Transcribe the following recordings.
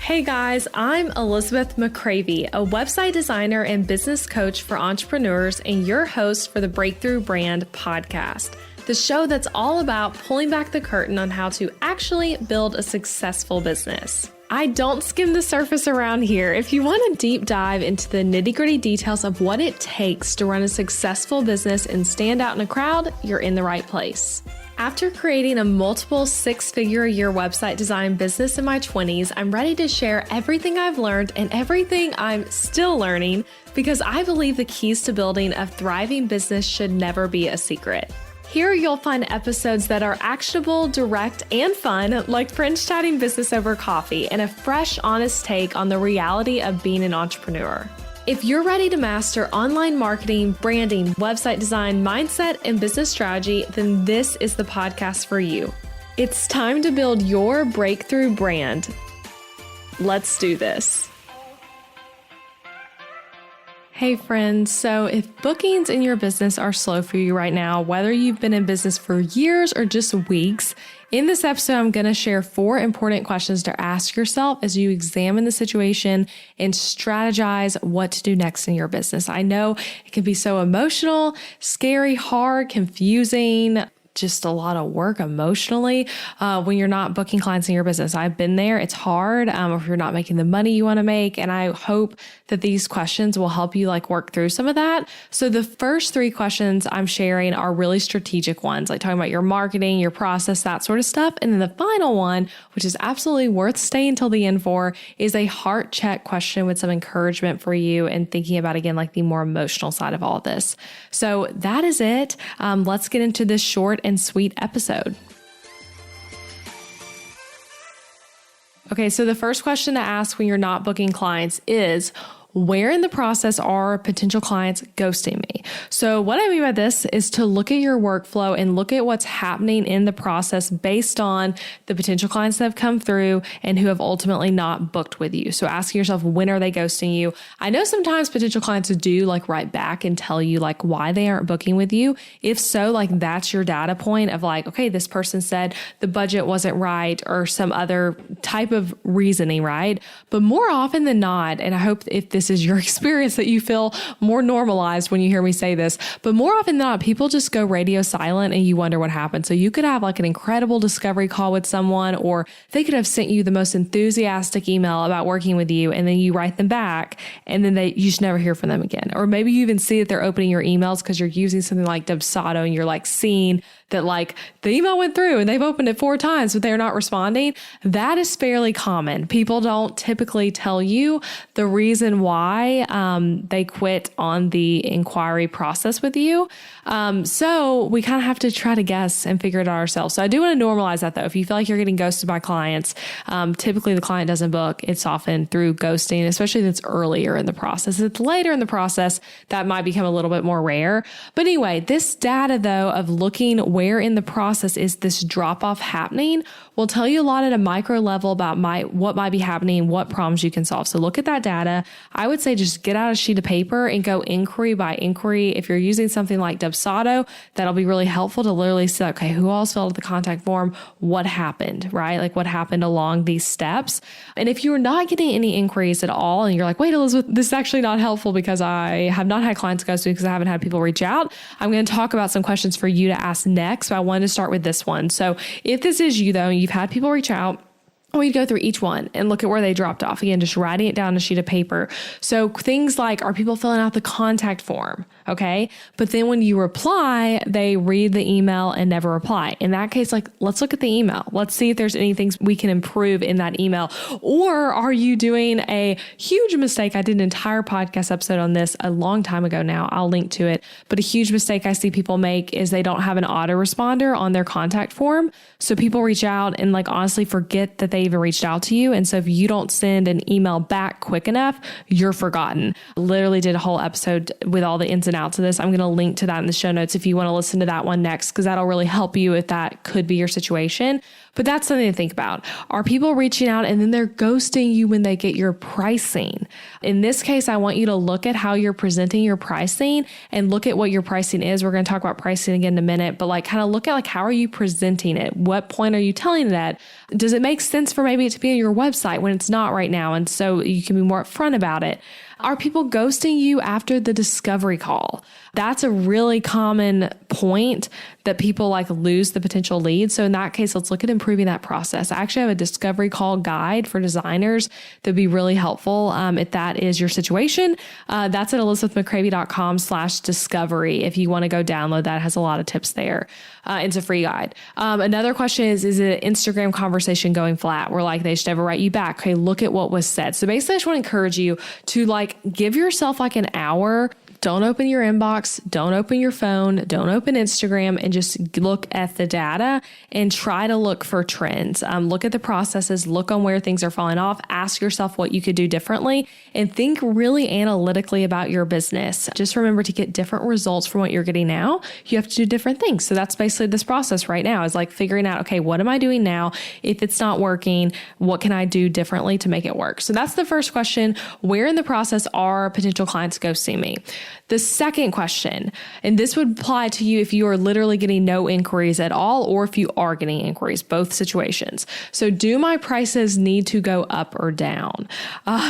Hey guys, I'm Elizabeth McCravey, a website designer and business coach for entrepreneurs and your host for the Breakthrough Brand podcast, the show that's all about pulling back the curtain on how to actually build a successful business. I don't skim the surface around here. If you want a deep dive into the nitty-gritty details of what it takes to run a successful business and stand out in a crowd, you're in the right place. After creating a multiple six-figure-a-year website design business in my 20s, I'm ready to share everything I've learned and everything I'm still learning because I believe the keys to building a thriving business should never be a secret. Here you'll find episodes that are actionable, direct, and fun, like friends chatting business over coffee and a fresh, honest take on the reality of being an entrepreneur. If you're ready to master online marketing, branding, website design, mindset, and business strategy, then this is the podcast for you. It's time to build your breakthrough brand. Let's do this. Hey friends, so if bookings in your business are slow for you right now, whether you've been in business for years or just weeks, in this episode, I'm going to share 4 important questions to ask yourself as you examine the situation and strategize what to do next in your business. I know it can be so emotional, scary, hard, confusing, just a lot of work emotionally when you're not booking clients in your business. I've been there. It's hard if you're not making the money you want to make. And I hope that these questions will help you work through some of that. So the first 3 questions I'm sharing are really strategic ones, like talking about your marketing, your process, that sort of stuff. And then the final one, which is absolutely worth staying till the end for, is a heart check question with some encouragement for you and thinking about, again, the more emotional side of all of this. So that is it. Let's get into this short and sweet episode. Okay, so the first question to ask when you're not booking clients is, where in the process are potential clients ghosting me? So what I mean by this is to look at your workflow and look at what's happening in the process based on the potential clients that have come through and who have ultimately not booked with you. So asking yourself, when are they ghosting you? I know sometimes potential clients do write back and tell you why they aren't booking with you. If so, that's your data point of okay, this person said the budget wasn't right or some other type of reasoning, right? But more often than not, and I hope if this is your experience that you feel more normalized when you hear me say this, but more often than not, people just go radio silent and you wonder what happened. So you could have an incredible discovery call with someone, or they could have sent you the most enthusiastic email about working with you, and then you write them back and then you just never hear from them again. Or maybe you even see that they're opening your emails because you're using something like Dubsado and you're seeing that the email went through and they've opened it 4 times, but they're not responding. That is fairly common. People don't typically tell you the reason why they quit on the inquiry process with you. So we kind of have to try to guess and figure it out ourselves. So I do want to normalize that though. If you feel like you're getting ghosted by clients, typically the client doesn't book. It's often through ghosting, especially if it's earlier in the process. If it's later in the process, that might become a little bit more rare. But anyway, this data though of looking where in the process is this drop off happening will tell you a lot at a micro level about what might be happening, what problems you can solve. So look at that data. I would say just get out a sheet of paper and go inquiry by inquiry. If you're using something like Dubsado, that'll be really helpful to literally say, okay, who else filled out the contact form? What happened, right? What happened along these steps? And if you're not getting any inquiries at all, and you're wait, Elizabeth, this is actually not helpful because I have not had clients ghost me because I haven't had people reach out. I'm going to talk about some questions for you to ask next, but I wanted to start with this one. So if this is you though, you've had people reach out, we'd go through each one and look at where they dropped off. Again, just writing it down on a sheet of paper. So things like, are people filling out the contact form? Okay. But then when you reply, they read the email and never reply. In that case, let's look at the email. Let's see if there's anything we can improve in that email. Or are you doing a huge mistake? I did an entire podcast episode on this a long time ago now. I'll link to it. But a huge mistake I see people make is they don't have an autoresponder on their contact form. So people reach out and honestly forget that they even reached out to you. And so if you don't send an email back quick enough, you're forgotten. Literally did a whole episode with all the ins and and outs of this. I'm going to link to that in the show notes if you want to listen to that one next, because that'll really help you if that could be your situation. But that's something to think about. Are people reaching out and then they're ghosting you when they get your pricing? In this case, I want you to look at how you're presenting your pricing and look at what your pricing is. We're going to talk about pricing again in a minute, but like kind of look at like, how are you presenting it? What point are you telling it at? Does it make sense for maybe it to be on your website when it's not right now? And so you can be more upfront about it. Are people ghosting you after the discovery call? That's a really common point that people like lose the potential lead. So in that case, let's look at improving that process. I actually have a discovery call guide for designers that'd be really helpful if that is your situation. That's at elizabethmccravey.com/discovery. If you want to go download that, it has a lot of tips there. It's a free guide. Another question is it an Instagram conversation going flat where like they should never write you back? Okay, look at what was said. So basically I just want to encourage you to like give yourself like an hour. Don't open your inbox, don't open your phone, don't open Instagram, and just look at the data and try to look for trends. Look at the processes, look on where things are falling off, ask yourself what you could do differently, and think really analytically about your business. Just remember to get different results from what you're getting now, you have to do different things. So that's basically this process right now is like figuring out, okay, what am I doing now? If it's not working, what can I do differently to make it work? So that's the first question. Where in the process are potential clients ghosting me? The second question, and this would apply to you if you are literally getting no inquiries at all, or if you are getting inquiries, both situations. So do my prices need to go up or down?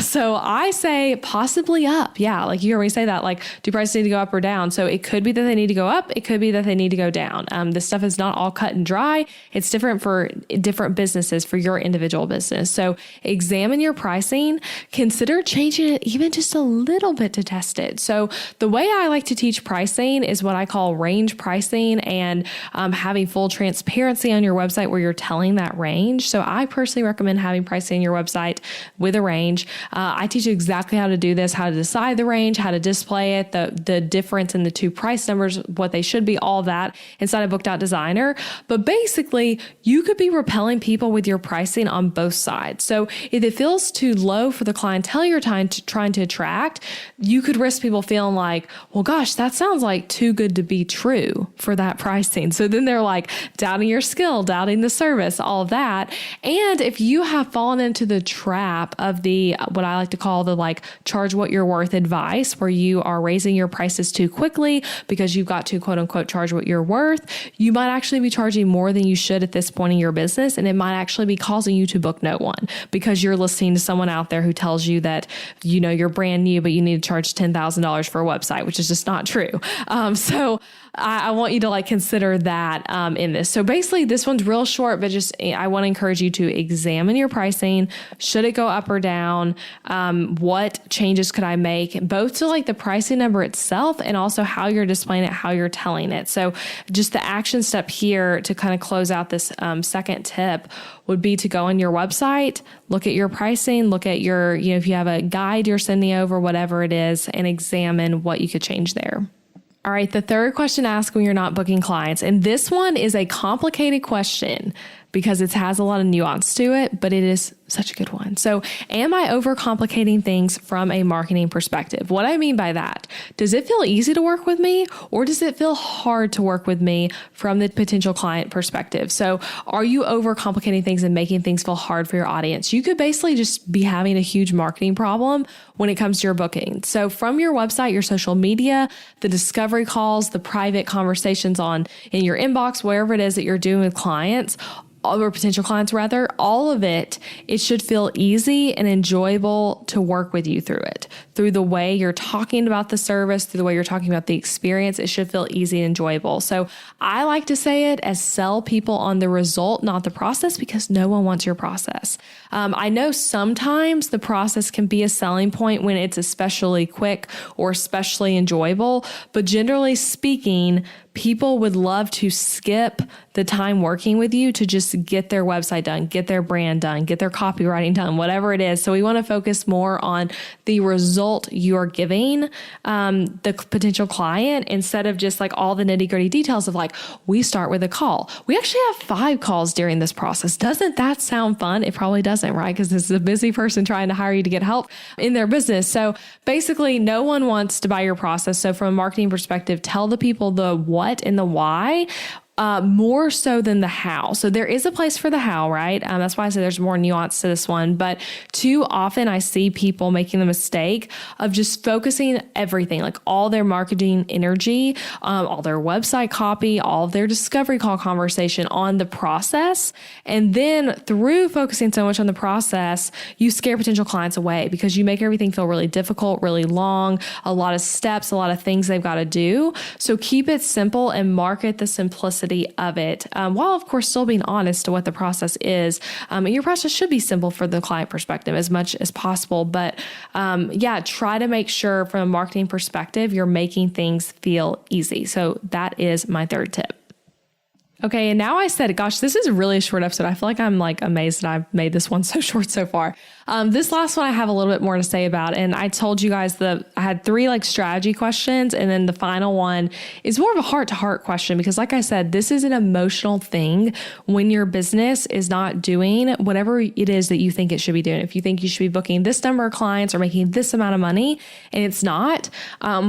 So I say possibly up. Yeah. Like you heard me say that, like, do prices need to go up or down? So it could be that they need to go up. It could be that they need to go down. This stuff is not all cut and dry. It's different for different businesses, for your individual business. So examine your pricing, consider changing it even just a little bit to test it. So the way I like to teach pricing is what I call range pricing, and having full transparency on your website where you're telling that range. So I personally recommend having pricing on your website with a range. I teach you exactly how to do this, how to decide the range, how to display it, the difference in the two price numbers, what they should be, all that inside of Booked Out Designer. But basically, you could be repelling people with your pricing on both sides. So if it feels too low for the clientele you're trying to attract, you could risk people feeling like, well, gosh, that sounds like too good to be true for that pricing. So then they're like doubting your skill, doubting the service, all of that. And if you have fallen into the trap of the, what I like to call the like charge what you're worth advice, where you are raising your prices too quickly because you've got to quote unquote charge what you're worth, you might actually be charging more than you should at this point in your business. And it might actually be causing you to book no one because you're listening to someone out there who tells you that, you know, you're brand new, but you need to charge $10,000 for a website, which is just not true. So I want you to like consider that in this. So basically this one's real short, but just I want to encourage you to examine your pricing. Should it go up or down? What changes could I make, both to like the pricing number itself and also how you're displaying it, how you're telling it. So just the action step here to kind of close out this second tip would be to go on your website, look at your pricing, look at your, you know, if you have a guide you're sending over, whatever it is, and examine what you could change there. All right, the third question to ask when you're not booking clients, and this one is a complicated question because it has a lot of nuance to it, but it is such a good one. So am I overcomplicating things from a marketing perspective? What I mean by that, does it feel easy to work with me, or does it feel hard to work with me from the potential client perspective? So are you overcomplicating things and making things feel hard for your audience? You could basically just be having a huge marketing problem when it comes to your booking. So from your website, your social media, the discovery calls, the private conversations in your inbox, wherever it is that you're doing with clients, or potential clients rather, all of it should feel easy and enjoyable to work with you through it. Through the way you're talking about the service, through the way you're talking about the experience, it should feel easy and enjoyable. So I like to say it as sell people on the result, not the process, because no one wants your process. I know sometimes the process can be a selling point when it's especially quick or especially enjoyable, but generally speaking, people would love to skip the time working with you to just get their website done, get their brand done, get their copywriting done, whatever it is. So we want to focus more on the result you are giving the potential client instead of just like all the nitty gritty details of like, we start with a call. We actually have 5 calls during this process. Doesn't that sound fun? It probably doesn't, right? Because this is a busy person trying to hire you to get help in their business. So basically no one wants to buy your process. So from a marketing perspective, tell the people the what and the why. More so than the how. So there is a place for the how, right? That's why I say there's more nuance to this one. But too often I see people making the mistake of just focusing everything, like all their marketing energy, all their website copy, all of their discovery call conversation on the process. And then through focusing so much on the process, you scare potential clients away because you make everything feel really difficult, really long, a lot of steps, a lot of things they've got to do. So keep it simple and market the simplicity of it, while of course still being honest to what the process is. And your process should be simple for the client perspective as much as possible. But try to make sure from a marketing perspective, you're making things feel easy. So that is my 3rd tip. Okay. And now I said, gosh, this is really a short episode. I feel like I'm like amazed that I've made this one so short so far. This last one I have a little bit more to say about. And I told you guys that I had 3 like strategy questions. And then the final one is more of a heart to heart question, because like I said, this is an emotional thing when your business is not doing whatever it is that you think it should be doing. If you think you should be booking this number of clients or making this amount of money and it's not,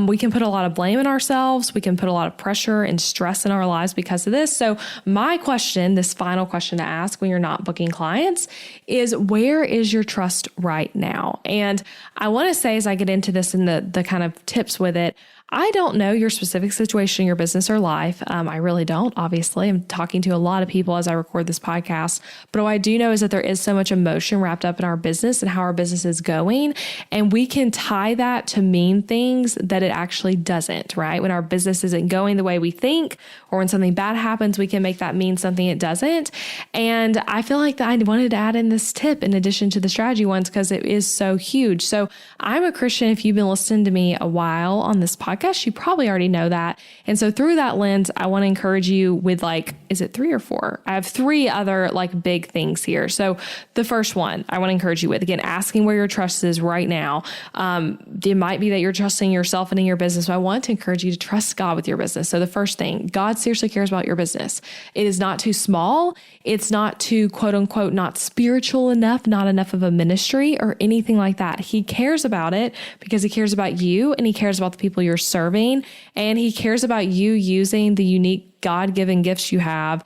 we can put a lot of blame on ourselves. We can put a lot of pressure and stress in our lives because of this. So my question, this final question to ask when you're not booking clients is, where is your trust right now? And I want to say, as I get into this and the kind of tips with it, I don't know your specific situation in your business or life. I really don't, obviously. I'm talking to a lot of people as I record this podcast. But what I do know is that there is so much emotion wrapped up in our business and how our business is going. And we can tie that to mean things that it actually doesn't, right? When our business isn't going the way we think, or when something bad happens, we can make that mean something it doesn't. And I feel like that I wanted to add in this tip in addition to the strategy ones because it is so huge. So I'm a Christian. If you've been listening to me a while on this podcast, you probably already know that. And so through that lens, I want to encourage you with like, is it 3 or 4? I have 3 other like big things here. So the first one I want to encourage you with, again, asking where your trust is right now. It might be that you're trusting yourself and in your business, but I want to encourage you to trust God with your business. So the first thing, God seriously cares about your business. It is not too small. It's not too quote unquote, not spiritual enough, not enough of a ministry or anything like that. He cares about it because he cares about you and he cares about the people you're serving. And he cares about you using the unique God-given gifts you have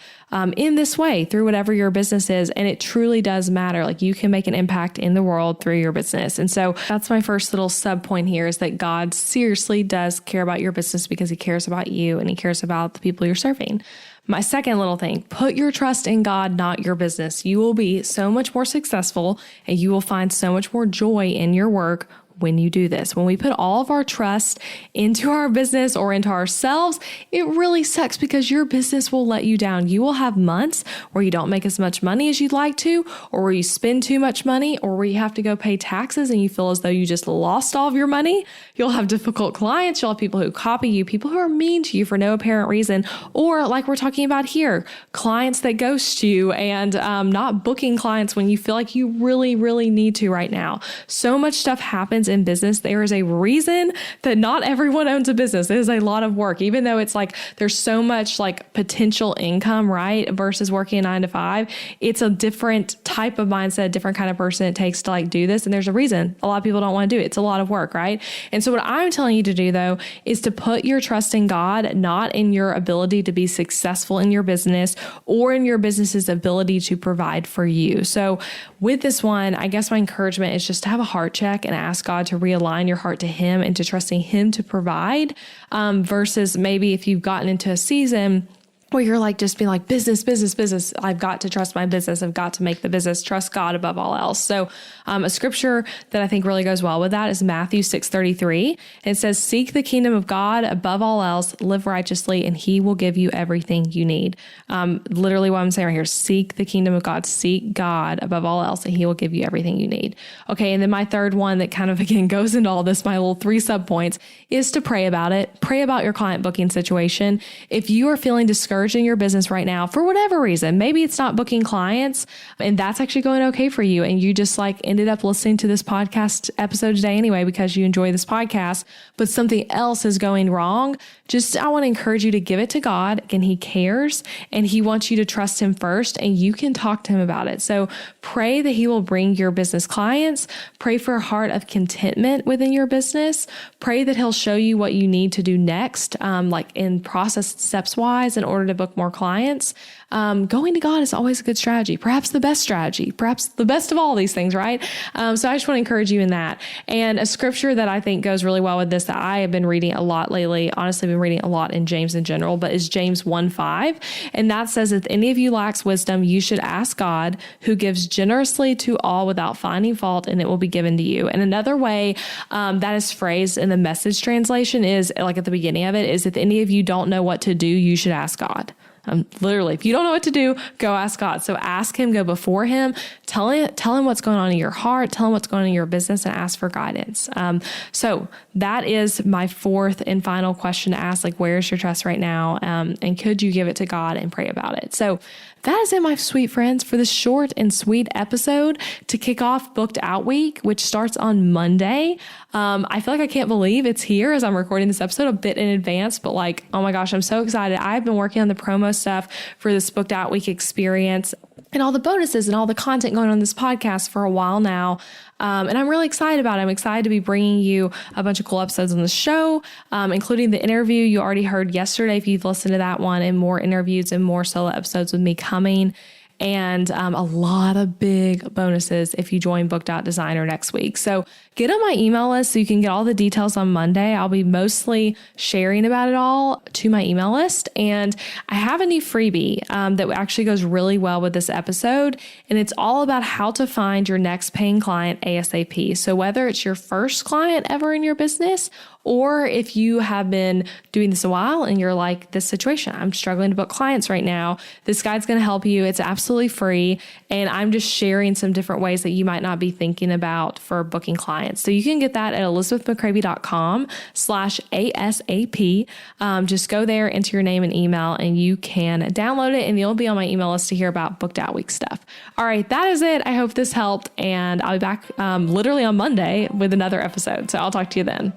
in this way through whatever your business is. And it truly does matter. Like you can make an impact in the world through your business. And so that's my first little sub point here, is that God seriously does care about your business because he cares about you and he cares about the people you're serving. My second little thing, put your trust in God, not your business. You will be so much more successful and you will find so much more joy in your work when you do this. When we put all of our trust into our business or into ourselves, it really sucks because your business will let you down. You will have months where you don't make as much money as you'd like to, or where you spend too much money, or where you have to go pay taxes and you feel as though you just lost all of your money. You'll have difficult clients. You'll have people who copy you, people who are mean to you for no apparent reason, or like we're talking about here, clients that ghost you and not booking clients when you feel like you really, really need to right now. So much stuff happens in business. There is a reason that not everyone owns a business. It is a lot of work, even though it's like there's so much like potential income, right? Versus working a 9 to 5. It's a different type of mindset, a different kind of person it takes to like do this. And there's a reason a lot of people don't want to do it. It's a lot of work, right? And so what I'm telling you to do though, is to put your trust in God, not in your ability to be successful in your business or in your business's ability to provide for you. So with this one, I guess my encouragement is just to have a heart check and ask God to realign your heart to him and to trusting him to provide, versus maybe if you've gotten into a season where you're like, just being like, business, business, business. I've got to trust my business. I've got to make the business, trust God above all else. So a scripture that I think really goes well with that is Matthew 6:33. It says, seek the kingdom of God above all else, live righteously, and he will give you everything you need. Literally what I'm saying right here, seek the kingdom of God, seek God above all else, and he will give you everything you need. Okay. And then my third one that kind of, again, goes into all this, my little 3 sub points, is to pray about it. Pray about your client booking situation. If you are feeling discouraged in your business right now, for whatever reason, maybe it's not booking clients and that's actually going okay for you. And you just like ended up listening to this podcast episode today anyway, because you enjoy this podcast, but something else is going wrong. I want to encourage you to give it to God. Again, he cares and he wants you to trust him first, and you can talk to him about it. So pray that he will bring your business clients. Pray for a heart of contentment within your business. Pray that he'll show you what you need to do next, like in process steps wise, in order to book more clients. Going to God is always a good strategy, perhaps the best strategy, perhaps the best of all these things, right? So I just want to encourage you in that. And a scripture that I think goes really well with this, that I have been reading a lot lately, honestly been reading a lot in James in general, but is James 1:5. And that says, if any of you lacks wisdom, you should ask God, who gives generously to all without finding fault, and it will be given to you. And another way that is phrased in the Message translation is, like at the beginning of it, is, if any of you don't know what to do, you should ask God. Literally, if you don't know what to do, go ask God. So ask him, go before him, tell him what's going on in your heart, tell him what's going on in your business, and ask for guidance. So that is my 4th and final question to ask, like, where's your trust right now? And could you give it to God and pray about it? So that is it, my sweet friends, for this short and sweet episode to kick off Booked Out Week, which starts on Monday. I feel like I can't believe it's here as I'm recording this episode a bit in advance, but like, oh my gosh, I'm so excited. I've been working on the promo stuff for this Booked Out Week experience and all the bonuses and all the content going on this podcast for a while now. And I'm really excited about it. I'm excited to be bringing you a bunch of cool episodes on the show, including the interview you already heard yesterday, if you've listened to that one, and more interviews and more solo episodes with me coming. And a lot of big bonuses if you join Booked Out Designer next week. So get on my email list so you can get all the details on Monday. I'll be mostly sharing about it all to my email list. And I have a new freebie that actually goes really well with this episode. And it's all about how to find your next paying client ASAP. So whether it's your first client ever in your business, or if you have been doing this a while and you're like, this situation, I'm struggling to book clients right now, this guide's going to help you. It's absolutely free. And I'm just sharing some different ways that you might not be thinking about for booking clients. So you can get that at elizabethmccravey.com/ASAP. Just go there, enter your name and email, and you can download it, and you'll be on my email list to hear about Booked Out Week stuff. All right, that is it. I hope this helped, and I'll be back literally on Monday with another episode. So I'll talk to you then.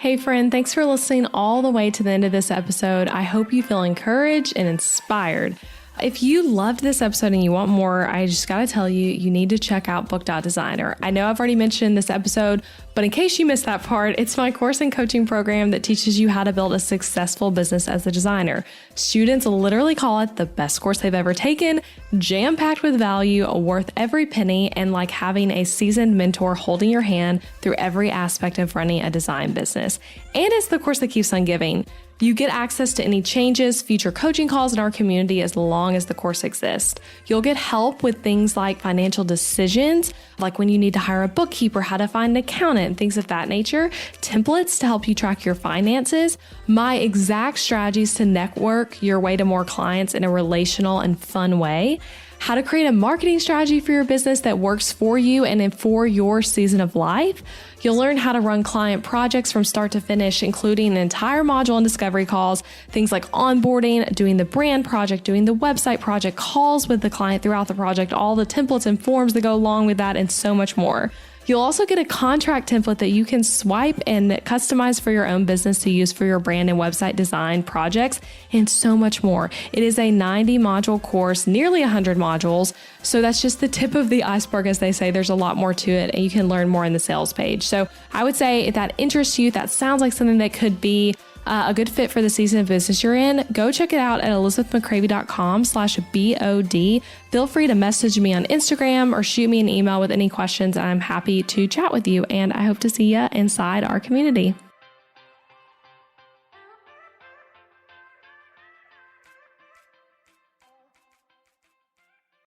Hey friend, thanks for listening all the way to the end of this episode. I hope you feel encouraged and inspired. If you loved this episode and you want more, I just got to tell you, you need to check out Booked Out Designer. I know I've already mentioned this episode, but in case you missed that part, it's my course and coaching program that teaches you how to build a successful business as a designer. Students literally call it the best course they've ever taken, jam-packed with value, worth every penny, and like having a seasoned mentor holding your hand through every aspect of running a design business. And it's the course that keeps on giving. You get access to any changes, future coaching calls in our community as long as the course exists. You'll get help with things like financial decisions, like when you need to hire a bookkeeper, how to find an accountant, and things of that nature, templates to help you track your finances, my exact strategies to network your way to more clients in a relational and fun way, how to create a marketing strategy for your business that works for you and for your season of life. You'll learn how to run client projects from start to finish, including an entire module on discovery calls, things like onboarding, doing the brand project, doing the website project, calls with the client throughout the project, all the templates and forms that go along with that, and so much more. You'll also get a contract template that you can swipe and customize for your own business to use for your brand and website design projects, and so much more. It is a 90 module course, nearly 100 modules. So that's just the tip of the iceberg, as they say. There's a lot more to it, and you can learn more in the sales page. So I would say if that interests you, that sounds like something that could be a good fit for the season of business you're in, go check it out at elizabethmccravey.com/BOD. Feel free to message me on Instagram or shoot me an email with any questions. I'm happy to chat with you, and I hope to see you inside our community.